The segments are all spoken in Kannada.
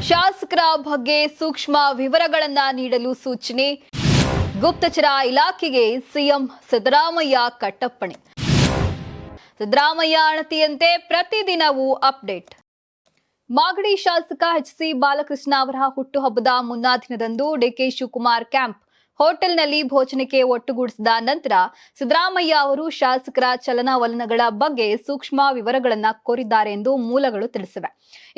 ಶಾಸಕರ ಬಗ್ಗೆ ಸೂಕ್ಷ್ಮ ವಿವರಗಳನ್ನ ನೀಡಲು ಸೂಚನೆ. ಗುಪ್ತಚರ ಇಲಾಖೆಗೆ ಸಿಎಂ ಸಿದ್ದರಾಮಯ್ಯ ಕಟ್ಟಪ್ಪಣೆ. ಸಿದ್ದರಾಮಯ್ಯ ಅಣತಿಯಂತೆ ಪ್ರತಿದಿನವೂ ಅಪ್ಡೇಟ್. ಮಾಗಡಿ ಶಾಸಕ ಎಚ್.ಸಿ. ಬಾಲಕೃಷ್ಣ ಅವರ ಹುಟ್ಟುಹಬ್ಬದ ಮುನ್ನಾ ದಿನದಂದು ಡಿಕೆ ಶಿವಕುಮಾರ್ ಕ್ಯಾಂಪ್ ಹೋಟೆಲ್ನಲ್ಲಿ ಭೋಜನಕ್ಕೆ ಒಟ್ಟುಗೂಡಿಸಿದ ನಂತರ ಸಿದ್ದರಾಮಯ್ಯ ಅವರು ಶಾಸಕರ ಚಲನವಲನಗಳ ಬಗ್ಗೆ ಸೂಕ್ಷ್ಮ ವಿವರಗಳನ್ನು ಕೋರಿದ್ದಾರೆ ಎಂದು ಮೂಲಗಳು ತಿಳಿಸಿವೆ.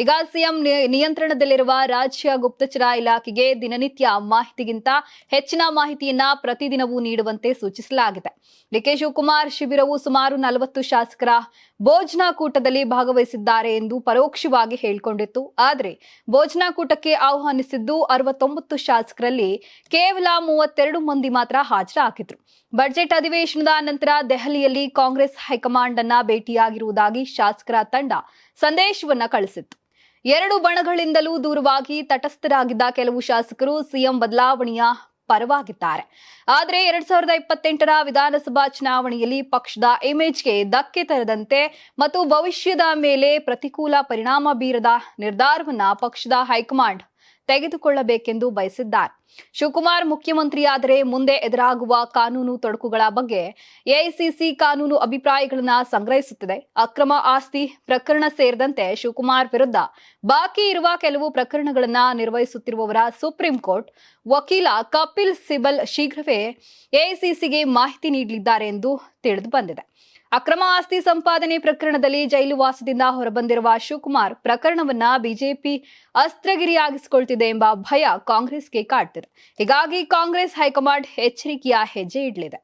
ಈಗ ಸಿಎಂ ನಿಯಂತ್ರಣದಲ್ಲಿರುವ ರಾಜ್ಯ ಗುಪ್ತಚರ ಇಲಾಖೆಗೆ ದಿನನಿತ್ಯ ಮಾಹಿತಿಗಿಂತ ಹೆಚ್ಚಿನ ಮಾಹಿತಿಯನ್ನ ಪ್ರತಿದಿನವೂ ನೀಡುವಂತೆ ಸೂಚಿಸಲಾಗಿದೆ. ಡಿಕೆ ಶಿವಕುಮಾರ್ ಶಿಬಿರವು ಸುಮಾರು 40 ಶಾಸಕರ ಭೋಜನಾ ಕೂಟದಲ್ಲಿ ಭಾಗವಹಿಸಿದ್ದಾರೆ ಎಂದು ಪರೋಕ್ಷವಾಗಿ ಹೇಳಿಕೊಂಡಿತ್ತು. ಆದರೆ ಭೋಜನಾ ಕೂಟಕ್ಕೆ ಆಹ್ವಾನಿಸಿದ್ದು 69 ಶಾಸಕರಲ್ಲಿ ಕೇವಲ 32 ಮಂದಿ ಮಾತ್ರ ಹಾಜರಾಗಿದ್ರು. ಬಜೆಟ್ ಅಧಿವೇಶನದ ನಂತರ ದೆಹಲಿಯಲ್ಲಿ ಕಾಂಗ್ರೆಸ್ ಹೈಕಮಾಂಡ್ ಅನ್ನ ಭೇಟಿಯಾಗಿರುವುದಾಗಿ ಶಾಸಕರ ತಂಡ ಸಂದೇಶವನ್ನ ಕಳಿಸಿತ್ತು. ಎರಡು ಬಣಗಳಿಂದಲೂ ದೂರವಾಗಿ ತಟಸ್ಥರಾಗಿದ್ದ ಕೆಲವು ಶಾಸಕರು ಸಿಎಂ ಬದಲಾವಣೆಯ ಪರವಾಗಿದ್ದಾರೆ. ಆದರೆ 2028ರ ವಿಧಾನಸಭಾ ಚುನಾವಣೆಯಲ್ಲಿ ಪಕ್ಷದ ಇಮೇಜ್ಗೆ ಧಕ್ಕೆ ತರದಂತೆ ಮತ್ತು ಭವಿಷ್ಯದ ಮೇಲೆ ಪ್ರತಿಕೂಲ ಪರಿಣಾಮ ಬೀರದ ನಿರ್ಧಾರವನ್ನ ಪಕ್ಷದ ಹೈಕಮಾಂಡ್ ತೆಗೆದುಕೊಳ್ಳಬೇಕೆಂದು ಬಯಸಿದ್ದಾರೆ. ಶಿವಕುಮಾರ್ ಮುಖ್ಯಮಂತ್ರಿಯಾದರೆ ಮುಂದೆ ಎದುರಾಗುವ ಕಾನೂನು ತೊಡಕುಗಳ ಬಗ್ಗೆ ಎಐಸಿಸಿ ಕಾನೂನು ಅಭಿಪ್ರಾಯಗಳನ್ನು ಸಂಗ್ರಹಿಸುತ್ತಿದೆ. ಅಕ್ರಮ ಆಸ್ತಿ ಪ್ರಕರಣ ಸೇರಿದಂತೆ ಶಿವಕುಮಾರ್ ವಿರುದ್ಧ ಬಾಕಿ ಇರುವ ಕೆಲವು ಪ್ರಕರಣಗಳನ್ನು ನಿರ್ವಹಿಸುತ್ತಿರುವವರ ಸುಪ್ರೀಂ ಕೋರ್ಟ್ ವಕೀಲ ಕಪಿಲ್ ಸಿಬಲ್ ಶೀಘ್ರವೇ ಎಐಸಿಸಿಗೆ ಮಾಹಿತಿ ನೀಡಲಿದ್ದಾರೆ ಎಂದು ತಿಳಿದು ಬಂದಿದೆ. ಅಕ್ರಮ ಆಸ್ತಿ ಸಂಪಾದನೆ ಪ್ರಕರಣದಲ್ಲಿ ಜೈಲು ವಾಸದಿಂದ ಹೊರಬಂದಿರುವ ಶಿವಕುಮಾರ್ ಪ್ರಕರಣವನ್ನ ಬಿಜೆಪಿ ಅಸ್ತ್ರಗಿರಿಯಾಗಿಸಿಕೊಳ್ತಿದೆ ಎಂಬ ಭಯ ಕಾಂಗ್ರೆಸ್ಗೆ ಕಾಡ್ತಿದೆ. ಹೀಗಾಗಿ ಕಾಂಗ್ರೆಸ್ ಹೈಕಮಾಂಡ್ ಎಚ್ಚರಿಕೆಯ ಹೆಜ್ಜೆ ಇಡಲಿದೆ.